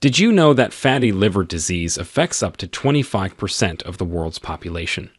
Did you know that fatty liver disease affects up to 25% of the world's population?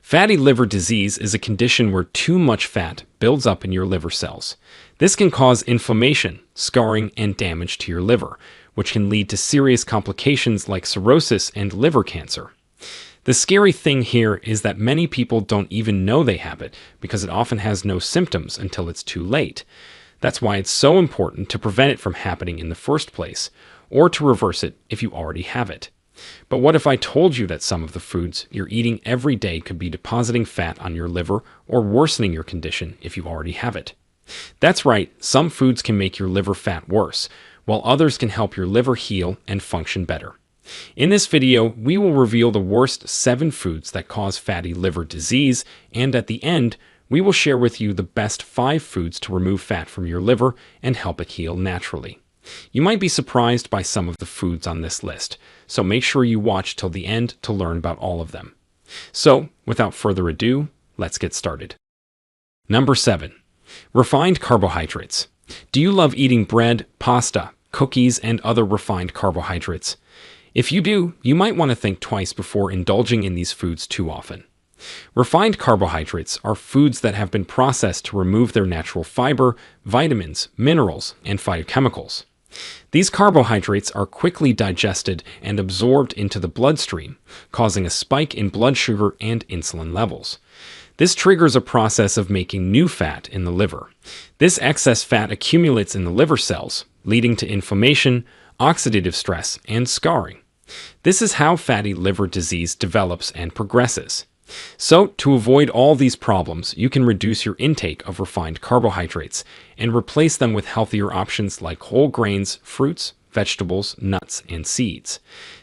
Fatty liver disease is a condition where too much fat builds up in your liver cells. This can cause inflammation, scarring, and damage to your liver, which can lead to serious complications like cirrhosis and liver cancer. The scary thing here is that many people don't even know they have it because it often has no symptoms until it's too late. That's why it's so important to prevent it from happening in the first place, or to reverse it if you already have it. But what if I told you that some of the foods you're eating every day could be depositing fat on your liver or worsening your condition if you already have it? That's right, some foods can make your liver fat worse, while others can help your liver heal and function better. In this video, we will reveal the worst 7 foods that cause fatty liver disease, and at the end, we will share with you the best 5 foods to remove fat from your liver and help it heal naturally. You might be surprised by some of the foods on this list, so make sure you watch till the end to learn about all of them. So, without further ado, let's get started. Number 7. Refined carbohydrates. Do you love eating bread, pasta, cookies, and other refined carbohydrates? If you do, you might want to think twice before indulging in these foods too often. Refined carbohydrates are foods that have been processed to remove their natural fiber, vitamins, minerals, and phytochemicals. These carbohydrates are quickly digested and absorbed into the bloodstream, causing a spike in blood sugar and insulin levels. This triggers a process of making new fat in the liver. This excess fat accumulates in the liver cells, leading to inflammation, oxidative stress, and scarring. This is how fatty liver disease develops and progresses. So, to avoid all these problems, you can reduce your intake of refined carbohydrates and replace them with healthier options like whole grains, fruits, vegetables, nuts, and seeds.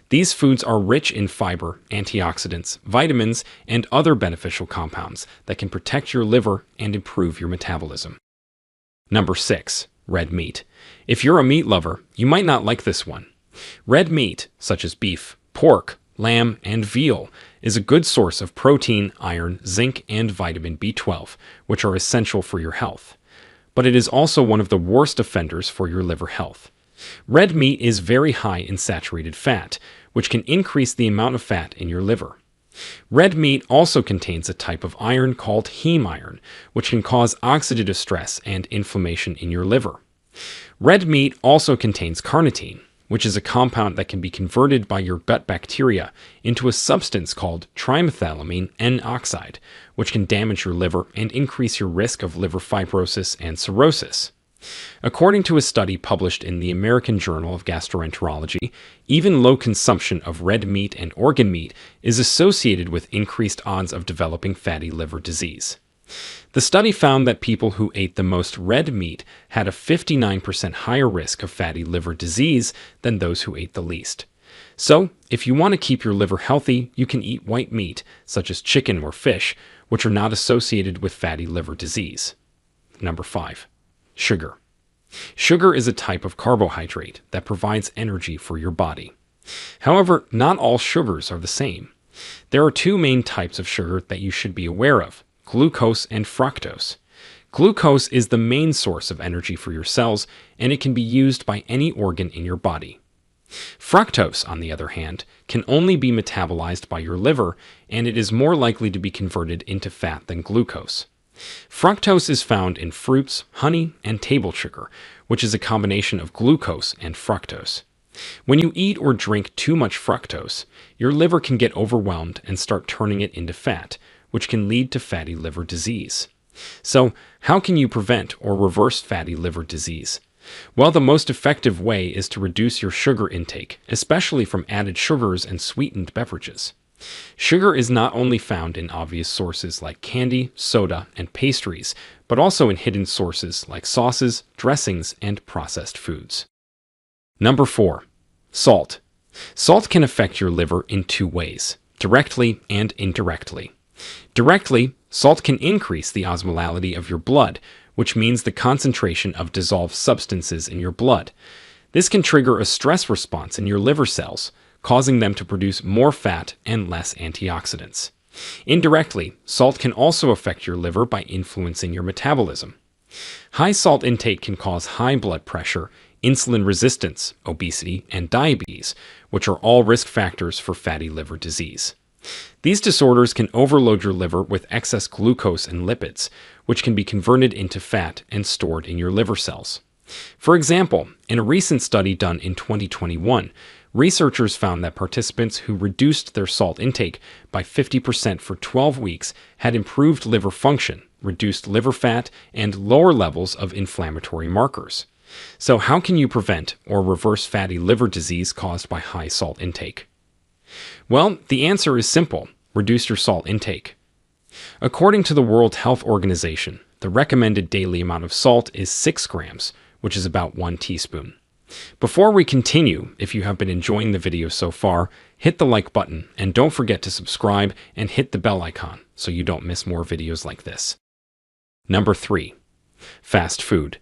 These foods are rich in fiber, antioxidants, vitamins, and other beneficial compounds that can protect your liver and improve your metabolism. Number 6. Red meat. If you're a meat lover, you might not like this one. Red meat, such as beef, pork, lamb, and veal, is a good source of protein, iron, zinc, and vitamin B12, which are essential for your health. But it is also one of the worst offenders for your liver health. Red meat is very high in saturated fat, which can increase the amount of fat in your liver. Red meat also contains a type of iron called heme iron, which can cause oxidative stress and inflammation in your liver. Red meat also contains carnitine, which is a compound that can be converted by your gut bacteria into a substance called trimethylamine N-oxide, which can damage your liver and increase your risk of liver fibrosis and cirrhosis. According to a study published in the American Journal of Gastroenterology, even low consumption of red meat and organ meat is associated with increased odds of developing fatty liver disease. The study found that people who ate the most red meat had a 59% higher risk of fatty liver disease than those who ate the least. So, if you want to keep your liver healthy, you can eat white meat, such as chicken or fish, which are not associated with fatty liver disease. Number 5. Sugar. Sugar is a type of carbohydrate that provides energy for your body. However, not all sugars are the same. There are 2 main types of sugar that you should be aware of: glucose and fructose. Glucose is the main source of energy for your cells, and it can be used by any organ in your body. Fructose, on the other hand, can only be metabolized by your liver, and it is more likely to be converted into fat than glucose. Fructose is found in fruits, honey, and table sugar, which is a combination of glucose and fructose. When you eat or drink too much fructose, your liver can get overwhelmed and start turning it into fat, which can lead to fatty liver disease. So, how can you prevent or reverse fatty liver disease? Well, the most effective way is to reduce your sugar intake, especially from added sugars and sweetened beverages. Sugar is not only found in obvious sources like candy, soda, and pastries, but also in hidden sources like sauces, dressings, and processed foods. Number 4. Salt. Salt can affect your liver in 2 ways, directly and indirectly. Directly, salt can increase the osmolality of your blood, which means the concentration of dissolved substances in your blood. This can trigger a stress response in your liver cells, causing them to produce more fat and less antioxidants. Indirectly, salt can also affect your liver by influencing your metabolism. High salt intake can cause high blood pressure, insulin resistance, obesity, and diabetes, which are all risk factors for fatty liver disease. These disorders can overload your liver with excess glucose and lipids, which can be converted into fat and stored in your liver cells. For example, in a recent study done in 2021, researchers found that participants who reduced their salt intake by 50% for 12 weeks had improved liver function, reduced liver fat, and lower levels of inflammatory markers. So how can you prevent or reverse fatty liver disease caused by high salt intake? Well, the answer is simple: reduce your salt intake. According to the World Health Organization, the recommended daily amount of salt is 6 grams, which is about 1 teaspoon. Before we continue, if you have been enjoying the video so far, hit the like button and don't forget to subscribe and hit the bell icon so you don't miss more videos like this. Number 3. Fast food.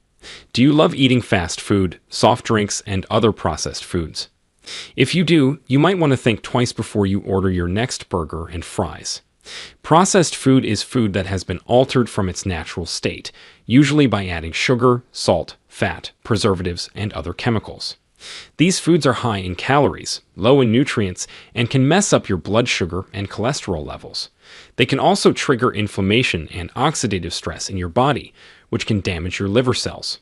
Do you love eating fast food, soft drinks, and other processed foods? If you do, you might want to think twice before you order your next burger and fries. Processed food is food that has been altered from its natural state, usually by adding sugar, salt, fat, preservatives, and other chemicals. These foods are high in calories, low in nutrients, and can mess up your blood sugar and cholesterol levels. They can also trigger inflammation and oxidative stress in your body, which can damage your liver cells.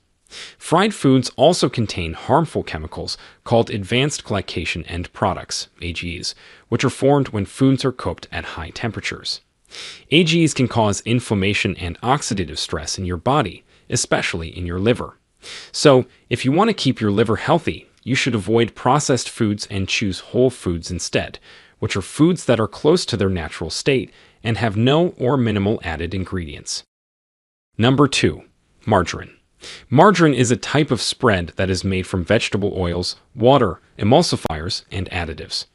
Fried foods also contain harmful chemicals called advanced glycation end products, AGEs, which are formed when foods are cooked at high temperatures. AGEs can cause inflammation and oxidative stress in your body, especially in your liver. So, if you want to keep your liver healthy, you should avoid processed foods and choose whole foods instead, which are foods that are close to their natural state and have no or minimal added ingredients. Number 2. Margarine. Margarine is a type of spread that is made from vegetable oils, water, emulsifiers, and additives.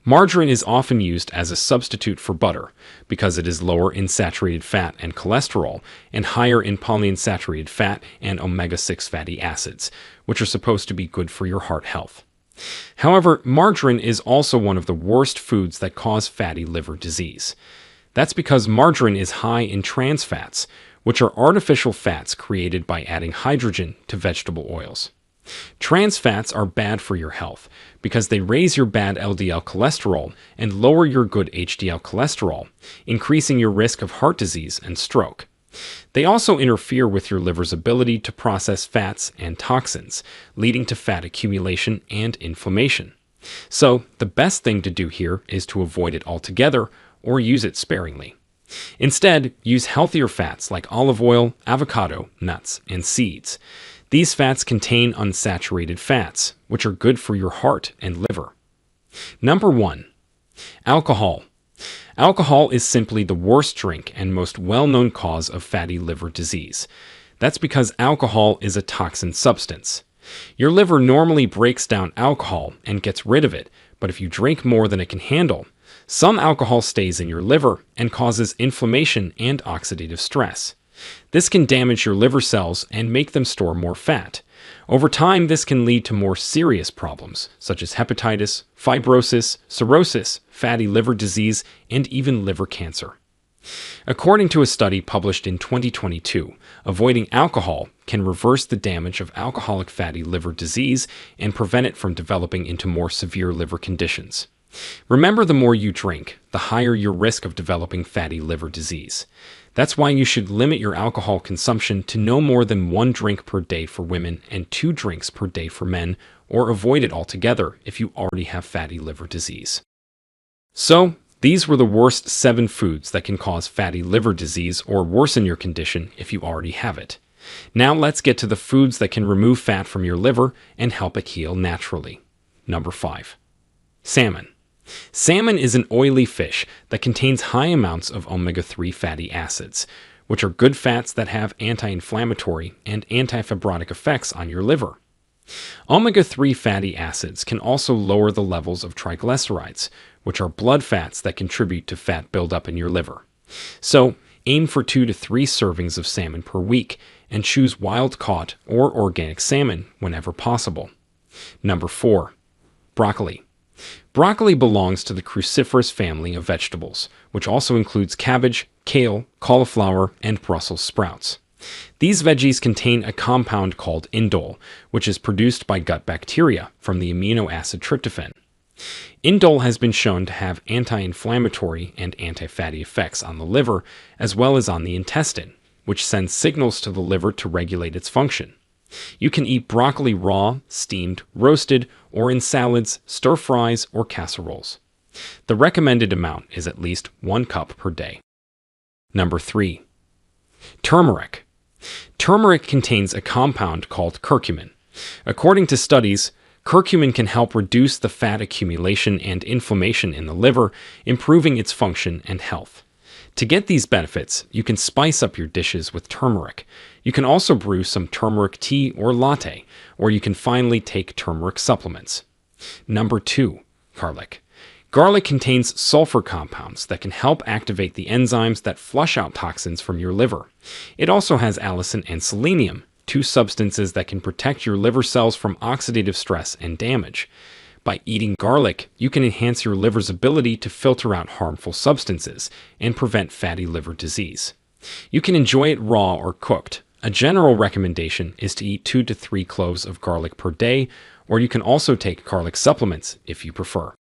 Margarine is often used as a substitute for butter because it is lower in saturated fat and cholesterol and higher in polyunsaturated fat and omega-6 fatty acids, which are supposed to be good for your heart health. However, margarine is also one of the worst foods that cause fatty liver disease. That's because margarine is high in trans fats, which are artificial fats created by adding hydrogen to vegetable oils. Trans fats are bad for your health because they raise your bad LDL cholesterol and lower your good HDL cholesterol, increasing your risk of heart disease and stroke. They also interfere with your liver's ability to process fats and toxins, leading to fat accumulation and inflammation. So, the best thing to do here is to avoid it altogether or use it sparingly. Instead, use healthier fats like olive oil, avocado, nuts, and seeds. These fats contain unsaturated fats, which are good for your heart and liver. Number 1. Alcohol. Alcohol is simply the worst drink and most well-known cause of fatty liver disease. That's because alcohol is a toxin substance. Your liver normally breaks down alcohol and gets rid of it, but if you drink more than it can handle, some alcohol stays in your liver and causes inflammation and oxidative stress. This can damage your liver cells and make them store more fat. Over time, this can lead to more serious problems, such as hepatitis, fibrosis, cirrhosis, fatty liver disease, and even liver cancer. According to a study published in 2022, avoiding alcohol can reverse the damage of alcoholic fatty liver disease and prevent it from developing into more severe liver conditions. Remember, the more you drink, the higher your risk of developing fatty liver disease. That's why you should limit your alcohol consumption to no more than 1 drink per day for women and 2 drinks per day for men, or avoid it altogether if you already have fatty liver disease. So, these were the worst 7 foods that can cause fatty liver disease or worsen your condition if you already have it. Now let's get to the foods that can remove fat from your liver and help it heal naturally. Number 5. Salmon. Salmon is an oily fish that contains high amounts of omega-3 fatty acids, which are good fats that have anti-inflammatory and anti-fibrotic effects on your liver. Omega-3 fatty acids can also lower the levels of triglycerides, which are blood fats that contribute to fat buildup in your liver. So, aim for 2 to 3 servings of salmon per week and choose wild-caught or organic salmon whenever possible. Number 4. Broccoli. Broccoli belongs to the cruciferous family of vegetables, which also includes cabbage, kale, cauliflower, and Brussels sprouts. These veggies contain a compound called indole, which is produced by gut bacteria from the amino acid tryptophan. Indole has been shown to have anti-inflammatory and anti-fatty effects on the liver as well as on the intestine, which sends signals to the liver to regulate its function. You can eat broccoli raw, steamed, roasted, or in salads, stir-fries, or casseroles. The recommended amount is at least 1 cup per day. Number 3. Turmeric. Turmeric contains a compound called curcumin. According to studies, curcumin can help reduce the fat accumulation and inflammation in the liver, improving its function and health. To get these benefits, you can spice up your dishes with turmeric. You can also brew some turmeric tea or latte, or you can finally take turmeric supplements. Number 2. Garlic. Garlic contains sulfur compounds that can help activate the enzymes that flush out toxins from your liver. It also has allicin and selenium, 2 substances that can protect your liver cells from oxidative stress and damage. By eating garlic, you can enhance your liver's ability to filter out harmful substances and prevent fatty liver disease. You can enjoy it raw or cooked. A general recommendation is to eat 2 to 3 cloves of garlic per day, or you can also take garlic supplements if you prefer.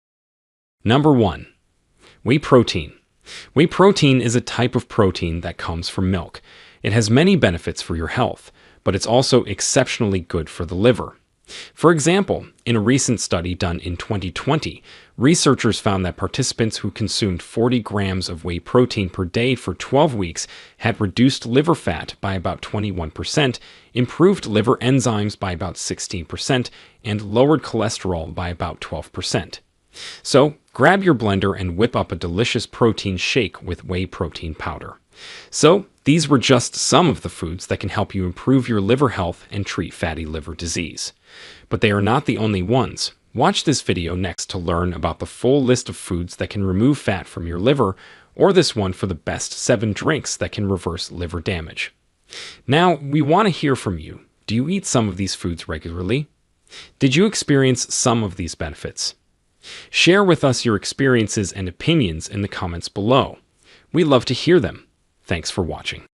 Number 1. Whey protein. Whey protein is a type of protein that comes from milk. It has many benefits for your health, but it's also exceptionally good for the liver. For example, in a recent study done in 2020, researchers found that participants who consumed 40 grams of whey protein per day for 12 weeks had reduced liver fat by about 21%, improved liver enzymes by about 16%, and lowered cholesterol by about 12%. So, grab your blender and whip up a delicious protein shake with whey protein powder. So, these were just some of the foods that can help you improve your liver health and treat fatty liver disease. But they are not the only ones. Watch this video next to learn about the full list of foods that can remove fat from your liver, or this one for the best 7 drinks that can reverse liver damage. Now, we want to hear from you. Do you eat some of these foods regularly? Did you experience some of these benefits? Share with us your experiences and opinions in the comments below. We love to hear them. Thanks for watching.